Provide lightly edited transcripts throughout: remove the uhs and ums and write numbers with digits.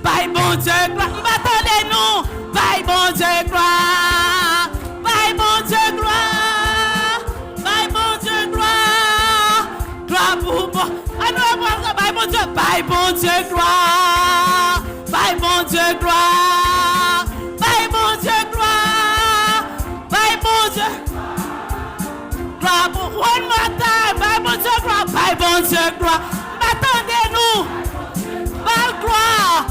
Bye bon Dieu gloire. M'attendez-nous. Bye bon Dieu gloire. Bye bon Dieu gloire. Bye bon Dieu gloire. Gloire pour moi. Bye bon Dieu. Bye bon Dieu gloire. Bye bon Dieu gloire. Bye bon Dieu gloire. Bye bon Dieu. Gloire pour one more time. Bye bon Dieu gloire. Bye bon Dieu gloire. M'attendez-nous. Bye gloire.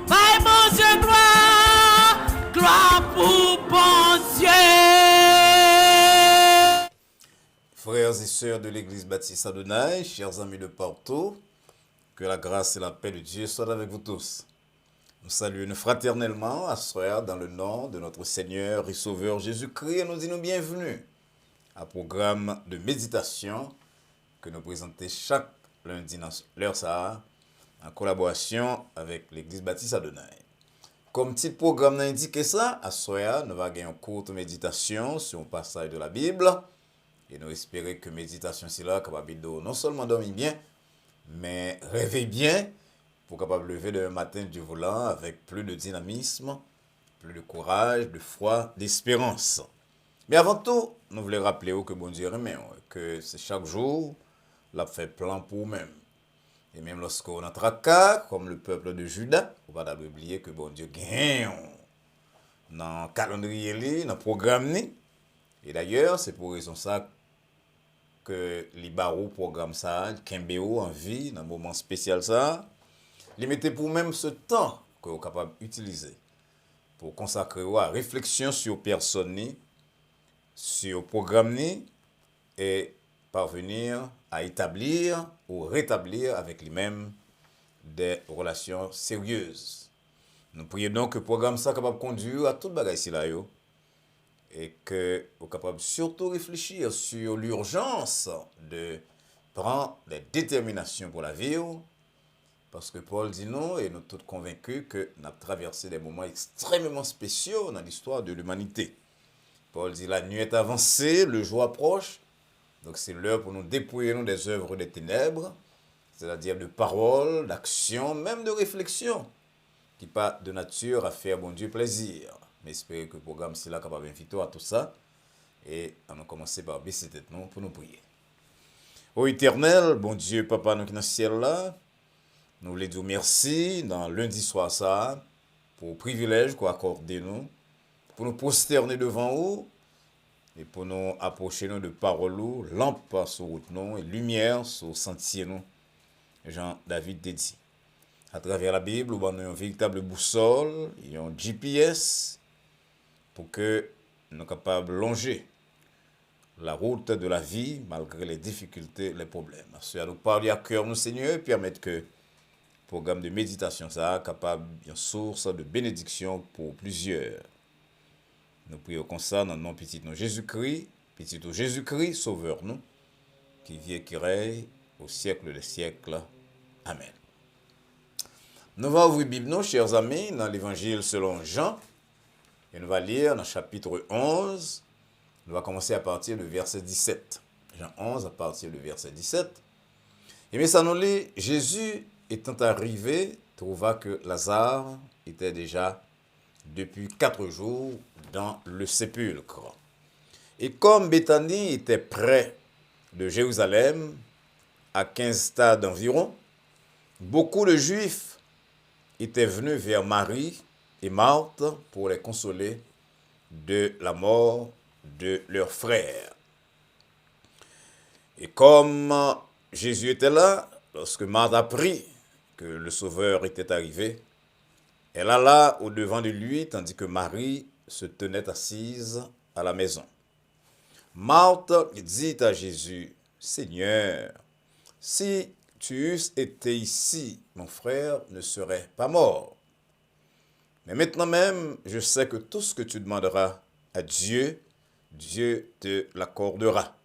Bye bon Dieu gloire. Gloire pour bon Dieu. Frères et sœurs de l'église baptiste Adonai, chers amis de partout, que la grâce et la paix de Dieu soient avec vous tous. Nous saluons fraternellement à soi dans le nom de notre Seigneur et Sauveur Jésus-Christ et nous disons bienvenue à un programme de méditation que nous présentons chaque lundi dans l'heure ça en collaboration avec l'église baptiste Adonai. Comme petit programme indiqué ça, à soi nous allons gagner une courte méditation sur un passage de la Bible et nous espérons que méditation c'est là capable de non seulement dormir bien mais rêver bien pour capable lever le matin du volant avec plus de dynamisme, plus de courage, de foi, d'espérance. Mais avant tout, nous voulons rappeler que bon Dieu remet, que c'est chaque jour, l'a fait plan pour nous-mêmes. Et même lorsqu'on a tracas, comme le peuple de Juda, on va pas oublier que bon Dieu gagne dans le calendrier, dans le programme. Et d'ailleurs, c'est pour raison ça que les barreaux programme ça, Kembeo en vie, dans un moment spécial ça, les mettez pour même ce temps que vous êtes capable d'utiliser pour consacrer à réflexion sur personne, sur programme et parvenir à établir ou rétablir avec lui-même des relations sérieuses. Nous prions donc que le programme ça capable de conduire à toute bagaille ici là et que vous êtes capable surtout réfléchir sur l'urgence de prendre des déterminations pour la vie. Parce que Paul dit non, et nous sommes tous convaincus que nous avons traversé des moments extrêmement spéciaux dans l'histoire de l'humanité. Paul dit la nuit est avancée, le jour approche, donc c'est l'heure pour nous dépouiller des œuvres des ténèbres, c'est-à-dire de paroles, d'actions, même de réflexions, qui pas de nature à faire bon Dieu plaisir. Mais espérons que le programme c'est là capable d'inviter à tout ça, et on va commencer par baisser tête nous pour nous prier. Ô Éternel, bon Dieu, Papa, nous qui dans le ciel là, nous voulons dire merci dans lundi soir ça pour le privilège qu'on accorde nous, pour nous prosterner devant vous et pour nous approcher nous de paroles, lampe sur route nous et lumière sur sentier nous. Jean-David dit. À travers la Bible, nous avons une véritable boussole, un GPS pour que nous soyons capables de longer la route de la vie malgré les difficultés, les problèmes. Cela nous parle à cœur, nous Seigneur, et permettre que programme de méditation, ça capable une source de bénédiction pour plusieurs. Nous prions comme ça dans le nom petit nom Jésus-Christ, petit nom Jésus-Christ, sauveur nous, qui vit et qui règne au siècle des siècles. Amen. Nous allons ouvrir la Bible, nous, chers amis, dans l'évangile selon Jean, et nous allons lire dans le chapitre 11, nous allons commencer à partir du verset 17. Jean 11 à partir du verset 17. Et bien ça nous lit, Jésus étant arrivé, trouva que Lazare était déjà depuis 4 jours dans le sépulcre. Et comme Béthanie était près de Jérusalem, à 15 stades environ, beaucoup de Juifs étaient venus vers Marie et Marthe pour les consoler de la mort de leur frère. Et comme Jésus était là, lorsque Marthe apprit que le Sauveur était arrivé, elle alla au-devant de lui, tandis que Marie se tenait assise à la maison. Marthe dit à Jésus, « Seigneur, si tu eusses été ici, mon frère ne serait pas mort. Mais maintenant même, je sais que tout ce que tu demanderas à Dieu, Dieu te l'accordera. »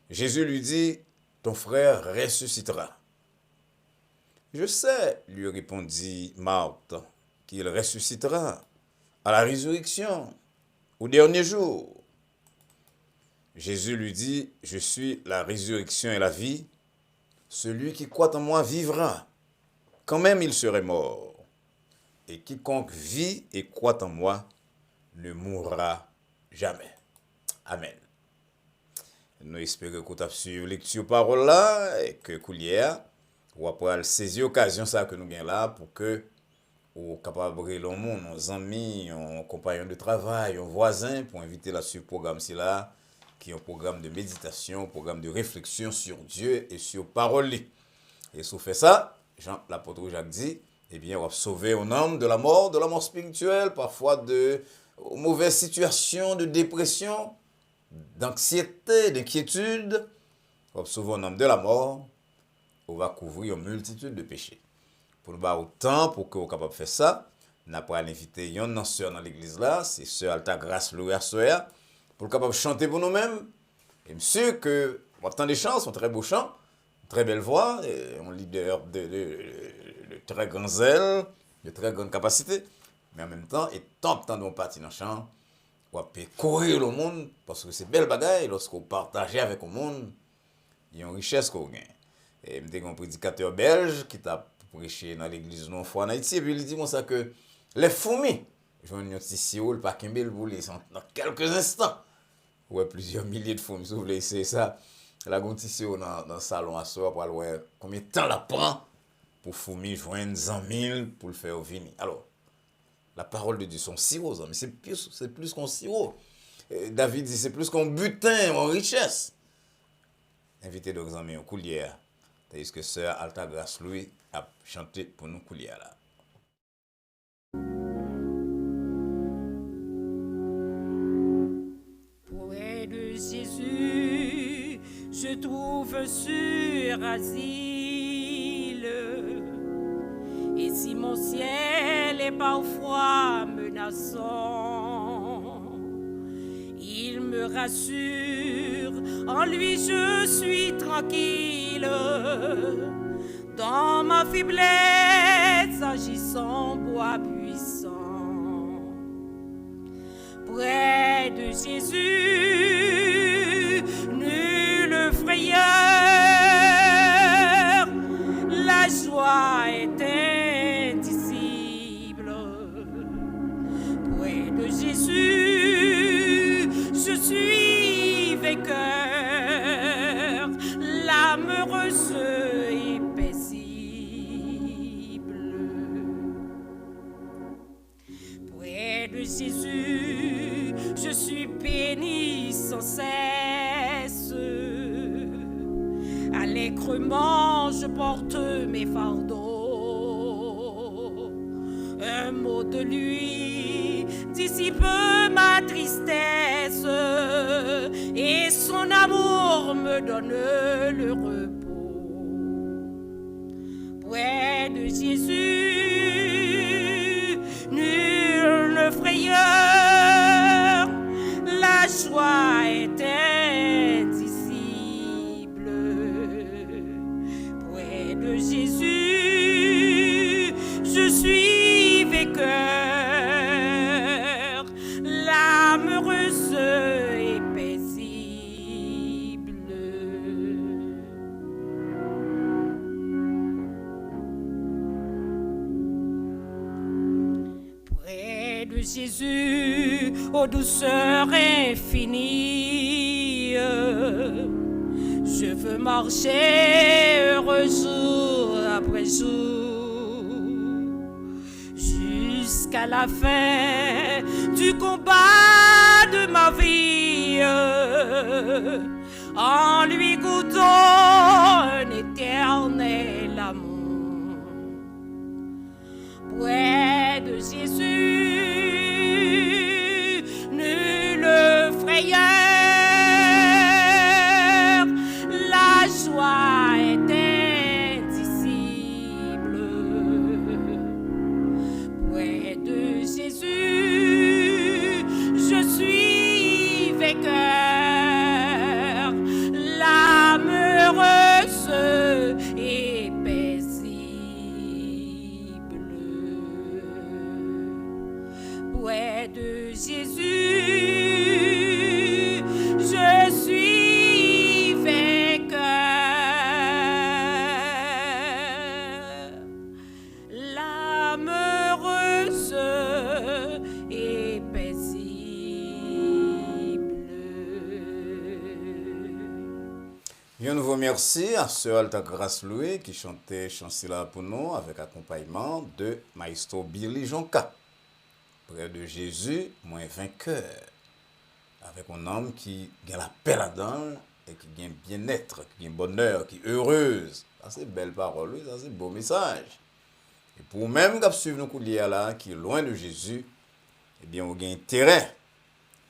Jésus lui dit, « Ton frère ressuscitera. » Je sais, lui répondit Marthe, qu'il ressuscitera à la résurrection, au dernier jour. Jésus lui dit, « Je suis la résurrection et la vie. Celui qui croit en moi vivra, quand même il serait mort. Et quiconque vit et croit en moi ne mourra jamais. Amen. Nous espérons que tu as suivi la lecture parole là et que coulière ou après saisir l'occasion ça que nous gagnons là pour que ou capable de le monde, nos amis, nos compagnons de travail, nos voisins pour inviter là sur le programme ci là qui est un programme de méditation, un programme de réflexion sur Dieu et sur parole. Et si on fait ça, Jean l'apôtre Jacques dit, eh bien on va sauver un homme de la mort spirituelle, parfois de mauvaises situations, de dépression, d'anxiété, d'inquiétude. On va sauver un homme de la mort, on va couvrir une multitude de péchés. Pour nous avoir autant pour que vous capable de faire ça, nous avons invité une sœur dans l'église là, c'est sœur Alta Grâce Louis Soya, pour capable de chanter pour nous-mêmes. Et monsieur que on entend des chants, sont très beaux chants, très belle voix, un leader de très grand zèle, de très grande capacité, mais en même temps, et tant de nous partir dans le chant, on peut courir le monde, parce que c'est belle bagaille, lorsqu'on partage avec le monde, il y a une richesse qu'on gagne. Et je suis un prédicateur belge qui t'a prêché dans l'église non fois en Haïti, et puis il dit ça que les fourmis, je vais un petit sirop, le paquet pour les dans quelques instants. Ouais, plusieurs milliers de fourmis, si vous voulez essayer ça. La un petit sirop dans le salon à soir pour voir combien de temps la prend pour fourmis joindre 100 000 pour le faire venir. Alors, la parole de Dieu, son sirop, mais c'est plus qu'un sirop. David dit c'est plus qu'un butin, en richesse. Invitez donc amis en coulière. Tandis que sœur Alta Grâce Louis a chanté pour nous coulière là. Près de Jésus, je trouve sur asile. Et si mon ciel est parfois menaçant, il me rassure, en lui je suis tranquille. Dans ma faiblesse, agissant bois puissant. Près de Jésus, nulle frayeur, la joie est indicible. Près de Jésus, je suis vainqueur, l'âme heureuse et paisible. Près de Jésus, je suis béni sans cesse. Allègrement, je porte mes fardeaux. Un mot de lui dissipe ma tristesse et son amour me donne le repos. Près de Jésus, nulle frayeur, la joie est indicible. Près de Jésus, je suis vainqueur, l'âme heureuse et paisible. Près de Jésus, ô douceur infinie, je veux marcher heureux jour après jour, jusqu'à la fin du combat de ma vie, en lui goûtant un éternel amour. Près de Jésus, nulle frayeur, la joie est indicible. Près de Jésus, je suis vainqueur, l'âme heureuse et paisible. Près de Jésus, je suis vainqueur, bien, nouveau merci à Sœur Alta Grâce Louis qui chantait Chancela pour nous avec accompagnement de Maestro Billy Jonka. Près de Jésus, moins vainqueur. Avec un homme qui a la paix là-dedans et qui a bien-être, qui a bonheur, qui est heureuse. Ça, c'est belle parole, ça, c'est beau message. Et pour même qui suivre nos couliers là, qui est loin de Jésus, eh bien, on a intérêt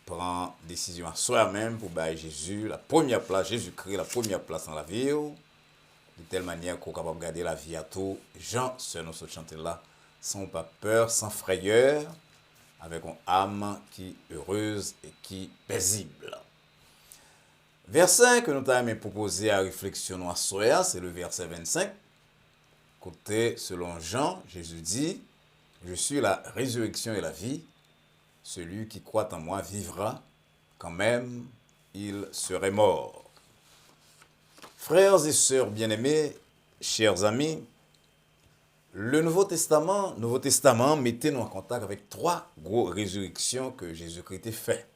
prend décision à soi-même pour bailler Jésus, la première place, Jésus-Christ, la première place dans la vie, de telle manière qu'on est capable de garder la vie à tout. Jean, ce nous chanter là, sans pas peur, sans frayeur, avec une âme qui est heureuse et qui est paisible. Verset que nous avons proposé à réflexion à soi, c'est le verset 25. Côté, selon Jean, Jésus dit, je suis la résurrection et la vie. Celui qui croit en moi vivra, quand même il serait mort. Frères et sœurs bien-aimés, chers amis, le Nouveau Testament mettez-nous en contact avec 3 grosses résurrections que Jésus-Christ a fait.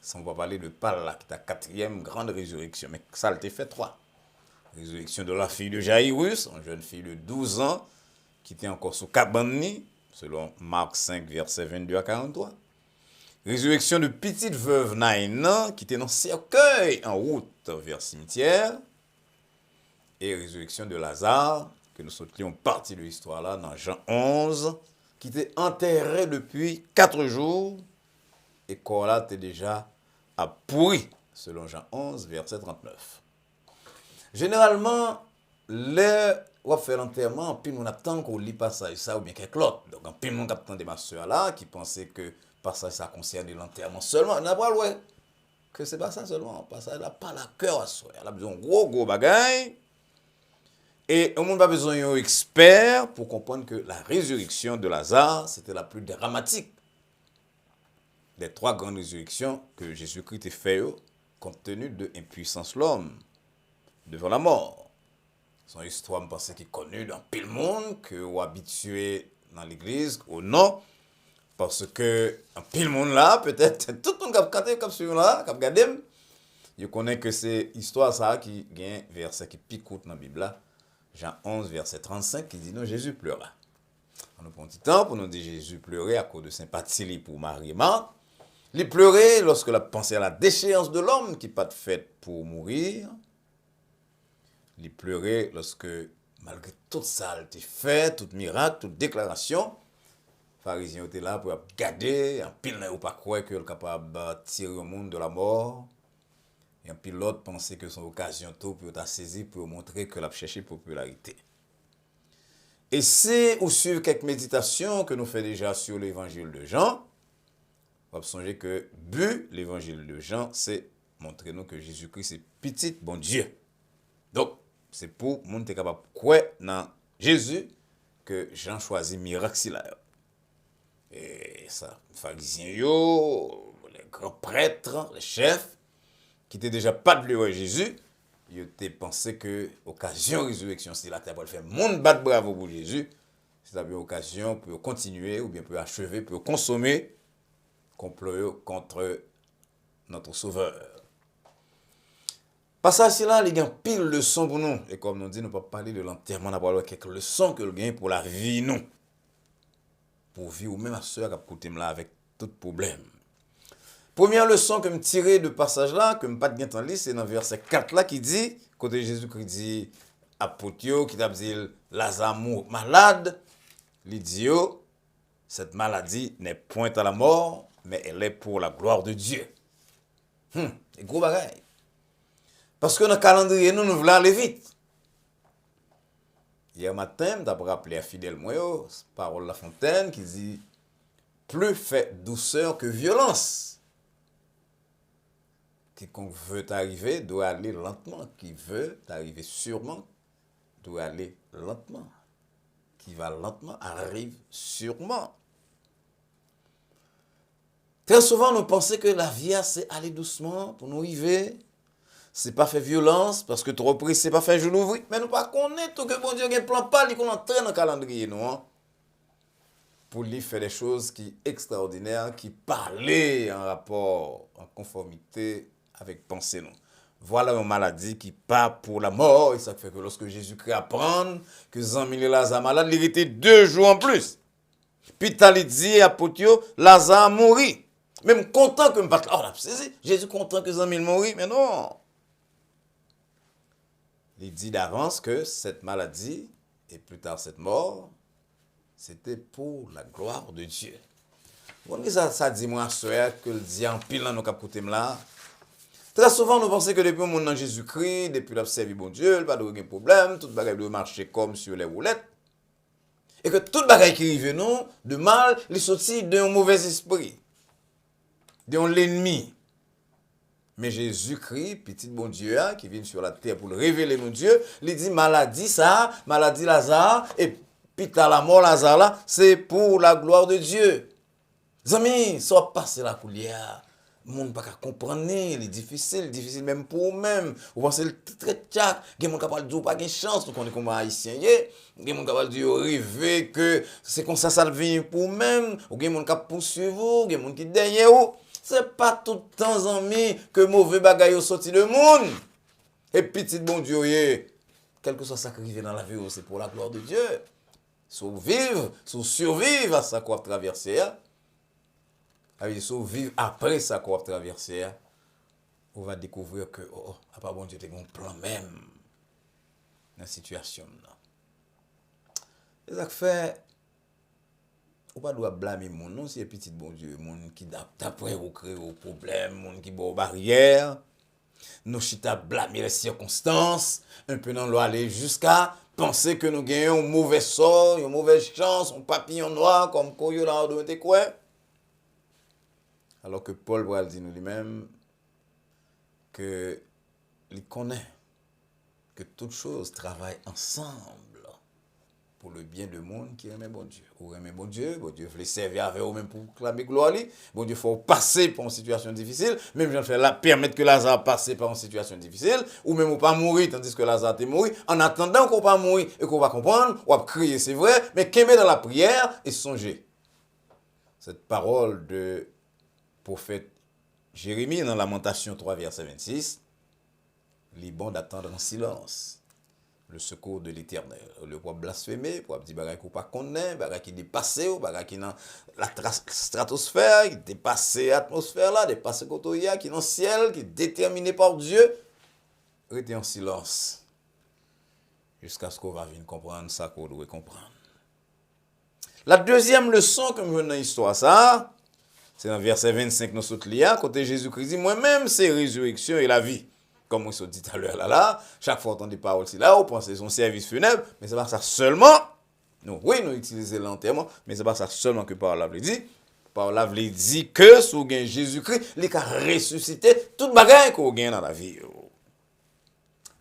Ça, on va parler de Paul là, qui est la 4e grande résurrection, mais ça, il a fait 3. Résurrection de la fille de Jairus, une jeune fille de 12 ans, qui était encore sous cabane, selon Marc 5, verset 22 à 43. Résurrection de petite veuve Naïna, qui était dans cercueil en route vers le cimetière. Et résurrection de Lazare, que nous sautons partie de l'histoire là, dans Jean 11, qui était enterré depuis 4 jours. Et corps là était déjà à pourri, selon Jean 11, verset 39. Généralement, on fait l'enterrement, puis on attend qu'on lit passage ça ou bien quelque autre. Donc, en plus, on attend des ma soeur là qui pensait que passage ça concerne l'enterrement seulement. On n'a pas le que c'est pas ça seulement. Passage là, pas la cœur à soi. Elle a besoin de gros bagaille. Et on n'a pas besoin d'un expert pour comprendre que la résurrection de Lazare, c'était la plus dramatique des 3 grandes résurrections que Jésus-Christ a fait compte tenu de l'impuissance de l'homme devant la mort. Son histoire, je pense, qui est connue dans pile monde, que vous habitué dans l'église, ou non, parce que en pile monde là, peut-être, tout le monde qui a regardé, qui a suivi là, qui a regardé, je connais que c'est l'histoire ça qui gagne verset qui picoute dans la Bible là, Jean 11, verset 35, qui dit non, Jésus pleura. On nous prend un petit temps pour nous dire Jésus pleurait à cause de sympathie pour Marie et Marthe. Il pleurait lorsque la pensée à la déchéance de l'homme qui n'est pas faite pour mourir. Il pleurait lorsque, malgré tout ça, il était fait, tout miracle, toute déclaration, les pharisiens étaient là pour garder, un pile n'a pas croire qu'il est capable de tirer au monde de la mort. Et un pilote pensait que son occasion tout pour être saisi pour montrer que l'a cherché popularité. Et si vous suivez quelques méditations que nous faisons déjà sur l'évangile de Jean, vous allez songer que l'évangile de Jean, c'est montrer nous que Jésus-Christ est petit bon Dieu. Donc, c'est pour monde qui est capable de croire dans Jésus que Jean choisit miracle là. Et ça, les pharisiens, les grands prêtres, les chefs, qui n'étaient déjà pas de voir Jésus, ils étaient pensé que l'occasion de résurrection, c'est là pour faire monde battre bravo pour Jésus, c'est une occasion pour continuer ou bien pour achever, pour consommer complot contre notre Sauveur. Passage là, il y a pile de leçons pour nous. Et comme nous dit, nous ne pouvons pas parler de l'enterrement, on va parler de quelques leçons que nous gagnons pour la vie, nous. Pour vivre, ou même à ceux qui ont écouté là avec tout problème. Première leçon que je tire de passage là, que je n'ai pas de temps lire, c'est dans verset 4 là qui dit, côté Jésus-Christ dit à Potio, qui t'a dit Lazare malade, il dit, cette maladie n'est point à la mort, mais elle est pour la gloire de Dieu. C'est gros bagaille. Parce que dans le calendrier, nous voulons aller vite. Hier matin, d'après rappelé à fidèle moi, parole La Fontaine qui dit plus fait douceur que violence. Quiconque veut arriver doit aller lentement. Qui veut arriver sûrement doit aller lentement. Qui va lentement arrive sûrement. Très souvent, nous pensons que la vie, c'est aller doucement pour nous arriver. C'est pas fait violence, parce que trop pris, c'est pas fait jour ouvrir. Mais nous pas connaître tout que bon Dieu a un plan pas, qu'on entraîne dans le calendrier, nous. Hein? Pour lui faire des choses qui extraordinaires, qui parlaient en rapport, en conformité avec pensée, nous. voilà une maladie qui part pour la mort. Et ça fait que lorsque Jésus-Christ apprend que Jean-Mille Lazare malade, il était 2 jours en plus. Puis il dit à Potio, Lazare mourit. Même content que me batte. Oh, Jésus content que Jean-Mille mourit, mais non. Il dit d'avance que cette maladie, et plus tard cette mort, c'était pour la gloire de Dieu. Bon, ça dit moi, soeur, que le dit en pile dans nos capotés là. Très souvent, nous pensons que depuis le monde dans Jésus-Christ, depuis la servi bon Dieu, pas de problème, tout bagage doit marcher comme sur les roulettes. Et que tout bagage qui arrive nous, de mal, il sortit d'un mauvais esprit, d'un l'ennemi. Mais Jésus-Christ, petit bon Dieu, qui vient sur la terre pour le révéler mon Dieu, il dit maladie ça, maladie Lazare, et puis la mort Lazare là, c'est pour la gloire de Dieu. Amis, ça va passer la coulière. Le monde ne peut pas comprendre, il est difficile même pour eux-mêmes. Vous pensez le très tchac, il y a des gens qui disent pas de chance, nous connaissons comme haïtien, il y a des gens qui disent rêver que c'est comme ça vient pour eux-mêmes, ou il y a des gens qui poursuivent vous, il y a des gens qui derrière vous. C'est pas tout le temps, amis, que mauvais bagaille sorti de monde. Et petit bon Dieu, quel que soit ça qui arrive dans la vie, c'est pour la gloire de Dieu. Survivre à ça qu'on a traversé. Vivre après ça qu'on a traversé, on va découvrir que, à part bon Dieu, il y a un plan même dans la situation. Et ça fait, on ne doit pas blâmer les gens, non, c'est petit bon Dieu, les gens qui d'après au créer au problème, les gens qui ont barrière, nous chita blâmer les circonstances, un peu dans aller jusqu'à penser que nous gagnons un mauvais sort, une mauvaise chance, un papillon noir comme Koyo là où était quoi. Alors que Paul va dire lui-même que il connaît que toutes choses travaillent ensemble pour le bien du monde qui aime bon Dieu. Ou aime bon Dieu veut servir avec eux-mêmes pour clamer gloire. Bon Dieu faut passer par une situation difficile, même j'en fais là permettre que Lazare passe par une situation difficile, ou même ou pas mourir tandis que Lazare est mort. En attendant qu'on pas mourir et qu'on va comprendre, on va crier, c'est vrai, mais qu'aimer dans la prière et songer. Cette parole de prophète Jérémie dans Lamentation 3, verset 26, il est bon d'attendre en silence le secours de l'Éternel. Le poids blasphémé, pour dire bagay qu'on pas connaît, bagay qui dépasse, bagay qui dans la stratosphère, qui dépasse l'atmosphère là, dépasse kotoya, qui dans le ciel, qui est déterminé par Dieu, restez en silence jusqu'à ce qu'on va venir comprendre ça qu'on doit comprendre. La deuxième leçon que je veux dans l'histoire ça, c'est dans verset 25 nous sommes liés, côté Jésus-Christ dit moi-même c'est résurrection et la vie. Comme on se dit tout à l'heure là, chaque fois on entend des paroles là, on pense que c'est son service funèbre, mais c'est pas ça seulement. Nous utilisons l'enterrement, mais c'est pas ça seulement que parole veut dire. Parole veut dire que sous gain Jésus-Christ, il a ressuscité toute bagaille qu'on gagne dans la vie.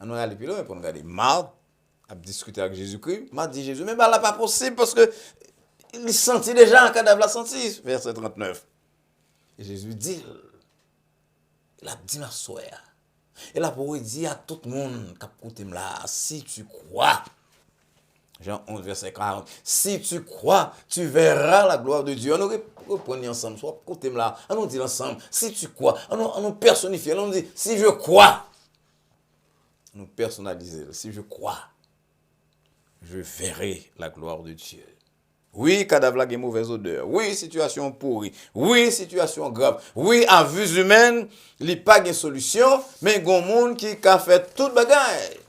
On va aller plus loin pour nous regarder Marc a discuté avec Jésus-Christ, m'a dit Jésus mais bah là pas possible parce que il sentit déjà un cadavre la senti verset 39. Et Jésus dit, il a dit ma soeur, et là pour dire à tout le monde qui a écouté là, si tu crois, Jean 11, verset 40, si tu crois, tu verras la gloire de Dieu. On aurait repris ensemble, soit écoutez là, on nous dit ensemble, si tu crois, on nous personnifie, on nous dit, si je crois, on nous personnalise, si je crois, je verrai la gloire de Dieu. Oui, cadavre a une mauvaise odeur. Oui, situation pourrie. Oui, situation grave. Oui, à vue humaine, il n'y a pas de solution, mais il y a un monde qui a fait toute bagaille.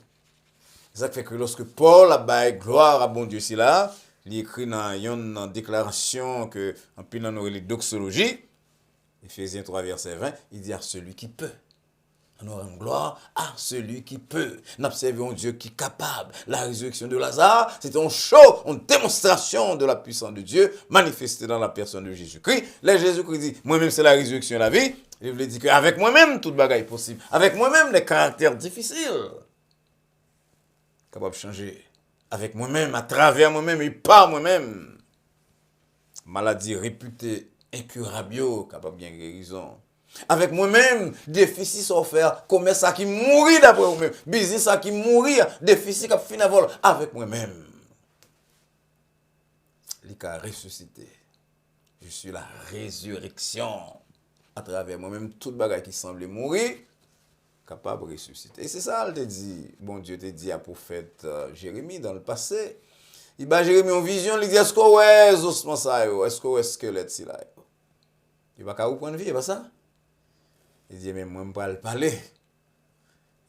Ça fait que lorsque Paul a baillé gloire à bon Dieu, il écrit dans une déclaration que, en plus dans nos doxologie, Ephésiens 3, verset 20, il dit à celui qui peut. Nous rendons gloire à celui qui peut. Nous observons un Dieu qui est capable. La résurrection de Lazare, c'était un show, une démonstration de la puissance de Dieu manifestée dans la personne de Jésus-Christ. Là, Jésus-Christ dit, moi-même c'est la résurrection de la vie. Il voulait dire qu'avec moi-même, toute bagaille est possible. Avec moi-même, les caractères difficiles. Capable de changer. Avec moi-même, à travers moi-même et par moi-même. Maladie réputée incurable, capable de bien guérison. Avec moi-même, déficit sont faire, commerce qui mourit d'après moi-même, business qui mourit, déficit qui finit à vol avec moi-même. Il a ressuscité. Je suis la résurrection. À travers moi-même, toute bagaille qui semble mourir, capable de ressusciter. Et c'est ça, elle te dit, bon Dieu te dit à prophète Jérémie dans le passé. Il bat Jérémie en vision, il dit, est-ce que ouais, ossements ça, est-ce que ouais, squelette si là. Il va pas prendre vie, c'est pas ça? Il dit, mais moi, je ne peux pas parler.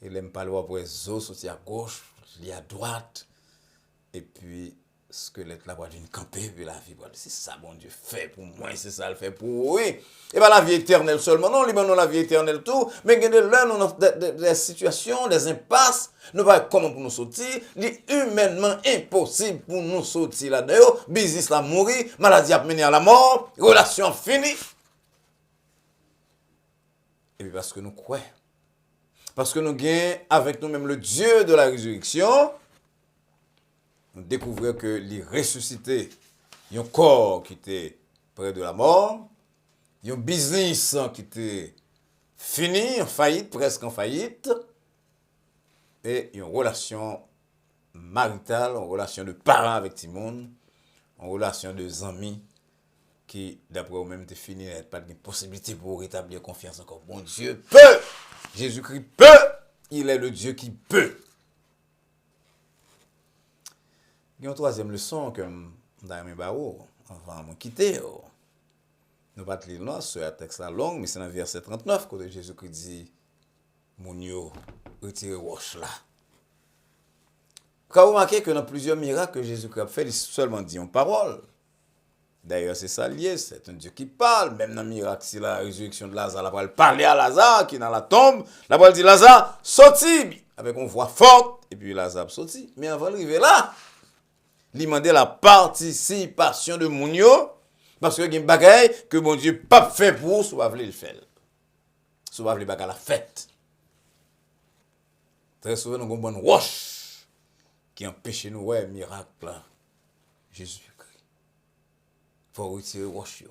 Il aime pas le voir pour les os, sorti à gauche, il à droite. Et puis, squelette là, d'une camper, puis la vie, c'est ça, bon Dieu, fait pour moi, c'est ça, le fait pour oui. Et bien, la vie éternelle seulement, non, non, la vie éternelle tout, mais il y a des situations, des impasses, nous voyons comment pour nous sortir, c'est humainement impossible pour nous sortir là-dedans, business là mourir, maladie a mené à la mort, relation finie. Et puis parce que nous croyons, parce que nous gagnons avec nous-mêmes le Dieu de la résurrection, nous découvrons que les ressuscités, il y a un corps qui était près de la mort, il y a un business qui était fini, en faillite, presque en faillite, et il y a une relation maritale, une relation de parents avec Timon, une relation de amis qui, d'après vous-même, est finie, il n'y a pas de possibilité pour rétablir confiance encore. Bon Dieu peut! Jésus-Christ peut! Il est le Dieu qui peut! Il y a une troisième leçon que je vais avant de quitter. Nous ne pas lire là, c'est un texte long, mais c'est dans le verset 39 que Jésus-Christ dit mon yo, retirez roche là. Quand vous remarquez que dans plusieurs miracles que Jésus-Christ a fait, il seulement dit une parole. D'ailleurs, c'est ça lié, c'est un Dieu qui parle. Même dans le miracle, si la résurrection de Lazare, la parole parler à Lazare qui est dans la tombe, la parole dit Lazare, sorti, avec une voix forte, et puis Lazare sorti. Mais avant d'arriver là, il demandait la participation de Mounio, parce que il y a des bagailles que mon Dieu pas fait pour, soit voulez le faire. Soit voulez bagailles la fête. Très souvent, nous avons une bonne roche qui empêche nous, ouais, miracle là. Jésus-Christ. Il faut retirer roche,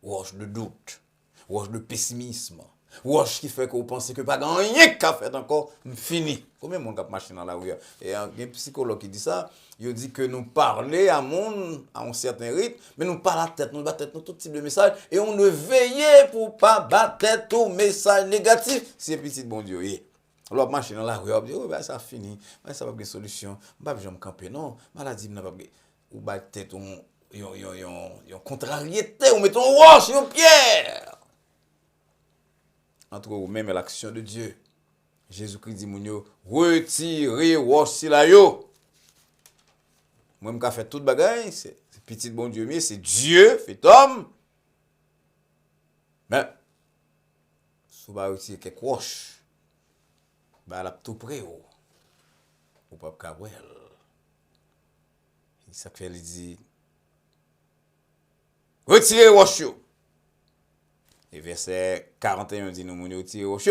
roche de doute, roche de pessimisme, roche qui fait que vous pensez que pas rien qu'à faire encore, fini. Combien de monde qui marche dans la rue? Et il y a un psychologue qui dit ça, il dit que nous parlons à monde à un certain rythme, mais nous parlons à la tête, nous battons tête, nous tout type de message, et on ne veille pour pas battre tête au message négatif. C'est petit bon Dieu. Alors, marcher dans la rue, on dit, oh, ben, ça fini, ben, ça va pas de solution, je ne vais pas me camper, non, maladie, n'a pas de. Ou battre tête, yon contrariété, ou mettons roche, yon pierre. Entre vous-même et l'action de Dieu. Jésus-Christ dit, mounio, retirez roche si la yo. Moi, je fait toute bagaille, c'est petit bon Dieu, mais c'est Dieu, fait homme. Mais, si vous retirez quelques roches, ben, la tout près, ou pas kabouel. Ça fait, il dit, retirez roche. Et verset 41 dit, nous mounio, retirez roche.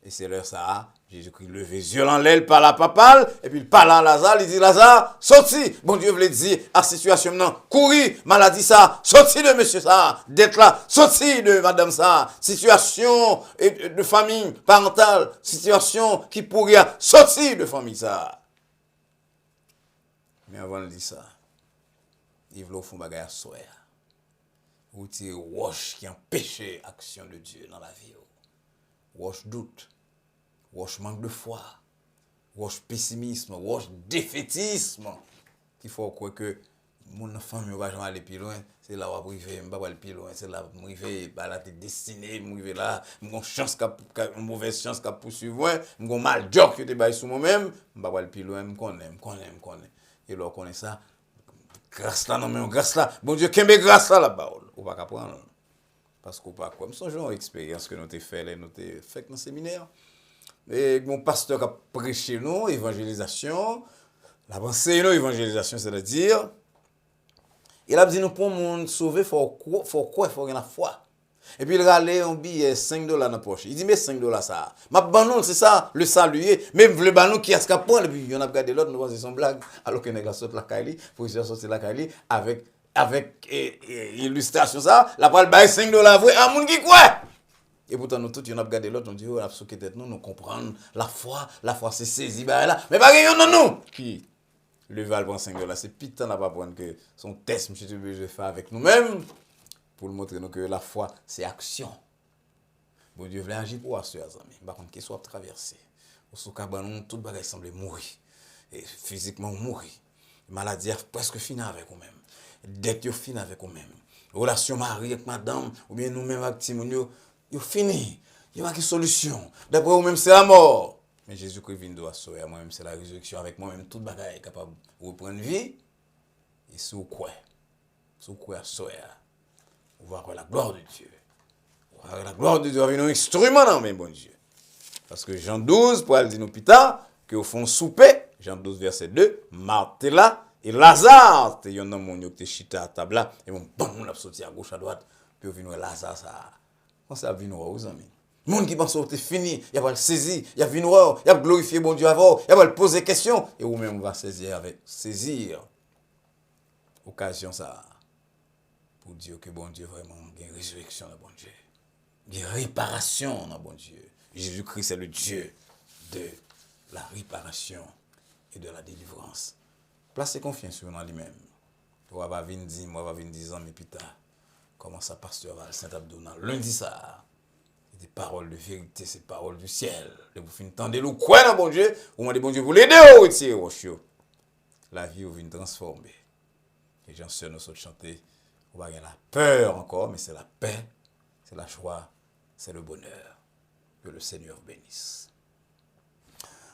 Et c'est l'heure ça, Jésus-Christ levé violent l'aile par la papale, et puis il parle à Lazare, il dit Lazare, sorti. Bon Dieu voulait dire à situation maintenant, courir, maladie ça, sorti de monsieur ça, d'être là, sorti de madame ça, situation de famille parentale, situation qui pourrait sortir de famille ça. Mais avant de dire ça, il voulait faire bagaille à soi. Retirer roche qui empêche l'action de Dieu dans la vie. Roche doute, roche manque de foi, roche pessimisme, roche défaitisme. Il faut croire que mon enfant ne va jamais aller plus loin. C'est là où je vais arriver, je ne vais pas aller plus loin. C'est là où je vais arriver, la destinée, je vais là, j'ai une mauvaise chance qu'à poursuivre, j'ai un mal job que je sur moi-même, je ne vais pas aller plus loin, je connais. Et là, on connaît ça. Grâce là, non, mais grâce là. Bon Dieu, qu'est-ce que grâce là là-bas? On va pas prendre. Parce qu'on pas comme ce genre d'expérience que nous avons fait, nous avons fait dans le séminaire. Et mon pasteur a prêché nous, évangélisation. La pensée, nous, évangélisation, c'est-à-dire, il a dit nous pour nous sauver, il faut quoi, il faut avoir la foi. Et puis il a allé un billet $5 dans la poche. Il dit, mais $5 ça. Ma banon, c'est ça, le saluer. Même le banon qui a ce qu'à prendre. Et puis il y en a regardé l'autre, nous voyons son blague. Alors qu'il y a sorti la Kaili, pour qu'il sorti la Kaili avec illustration ça, la parole bail $5 vrai à moun qui quoi. Et pourtant nous tous on a regardé l'autre, on dit on a souqué tête nous comprendre la foi c'est saisi bah là. Mais pas rien non nous qui le val prend $5, c'est putain n'a pas prendre que son test monsieur tu veux faire avec nous-mêmes pour montrer nous que la foi c'est action. Bon Dieu voulait agir pour assurer, amis. Par contre, qu'il soit traversé. Au sous-cabanon, tout bagage semble mourir. Et physiquement mourir. Maladie a presque fini avec nous-mêmes. Dès que fini avec nous-mêmes. Relation mari avec madame, ou bien nous-mêmes avec Timonio, yo fini. Il n'y a pas de solution. D'après vous-même, c'est la mort. Mais Jésus-Christ vient de assurer. Moi-même, c'est la résurrection. Avec moi-même, tout bagage est capable de reprendre vie. Et si vous croyez, assurer, vous voir la gloire de Dieu. La gloire de Dieu va venir un instrument dans mes bon Dieu. Parce que Jean 12, pour aller dire nous plus tard, qu'au fond souper, Jean 12, verset 2, Marthe est là, et Lazare, il y a un homme qui est chita à table là, et mon bon, on a sorti à gauche, à droite, puis on vient Lazare, ça. Comment ça vient aux amis? Le monde qui pense que c'est fini, il va le saisir, il va venir, il va glorifier bon Dieu avant, il va le poser question, et vous-même, on va saisir occasion ça, pour dire que bon Dieu, vraiment, il y a une résurrection dans bon Dieu. Il y a une réparation dans bon Dieu. Jésus-Christ est le Dieu de la réparation et de la délivrance. Placez confiance en lui-même. On va venir 10 mois, on va venir 10 ans, mais plus tard, comment ça, pasteur Val Saint-Abdounan, lundi ça, des paroles de vérité, c'est paroles du ciel. Et vous finissez tendez le quoi dans bon Dieu, vous demandez bon Dieu, vous l'aidez au retirer au chiot. La vie, vous venez transformer. Les gens seuls nous sont chanter, on va avoir la peur encore, mais c'est la paix, c'est la joie, c'est le bonheur. Que le Seigneur bénisse.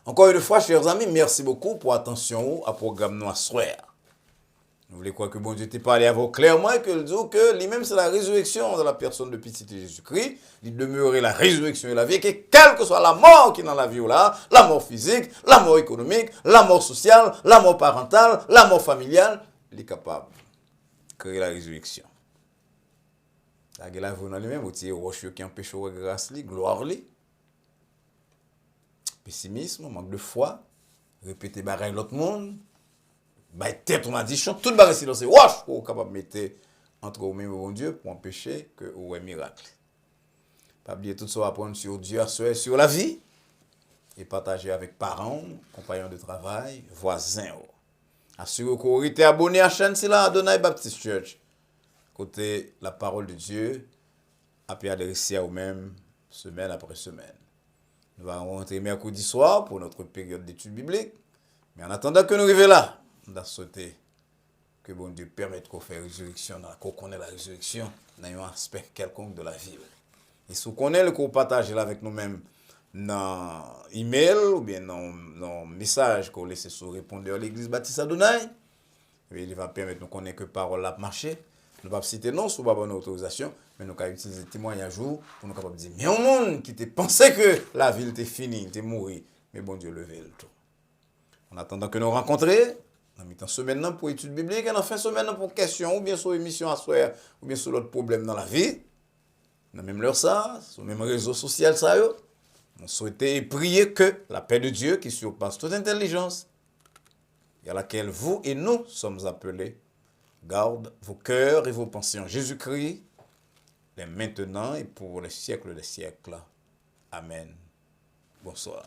Encore une fois, chers amis, merci beaucoup pour l'attention à programme nous à soir. Vous voulez quoi que bon Dieu t'ait parlé à vous clairement et que le dit que lui-même c'est la résurrection de la personne de petit Jésus-Christ. Il demeurait la résurrection et la vie, que quelle que soit la mort qui est dans la vie ou là, la mort physique, la mort économique, la mort sociale, la mort parentale, la mort familiale, il est capable de créer la résurrection. La gueule vous dans lui-même, vous tirez rocheux qui empêche grâce, gloire li. Pessimisme, manque de foi, répéter barrer l'autre monde, tête on a dit chant, tout barrer silence, wash, pour capable mettre entre vous-même et bon Dieu pour empêcher que vous ayez miracle. Pas oublier tout ça apprendre sur Dieu, sur la vie et partager avec parents, compagnons de travail, voisins. Assurez que vous êtes abonné à la chaîne là, Adonai Baptist Church. Côté la parole de Dieu, à puis adresser à vous-même semaine après semaine. Nous allons rentrer mercredi soir pour notre période d'études bibliques. Mais en attendant que nous arrivions là, on a souhaité que bon Dieu permette qu'on fasse résurrection, qu'on connaisse la résurrection dans un aspect quelconque de la vie. Et si vous connaissez, qu'on partage avec nous-mêmes dans email ou bien dans message qu'on laisse sur répondeur l'église Baptiste Adonai, il va permettre de nous connaître que parole a marché. Nous ne pouvons pas citer non sous bonne autorisation, mais nous pouvons utiliser témoignage pour nous capables de dire, mais un monde qui te pensait que la ville était finie, était mourie, mais bon Dieu levé le tout. En attendant que nous rencontrions, nous mettons semaine pour études bibliques et en fin de semaine pour questions, ou bien sur émission à soir, ou bien sur l'autre problème dans la vie. Dans même l'heure ça, sur le même réseau social ça, on souhaitait prier que la paix de Dieu qui surpasse toute intelligence, et à laquelle vous et nous sommes appelés, garde vos cœurs et vos pensées en Jésus-Christ, les maintenant et pour les siècles des siècles. Amen. Bonsoir.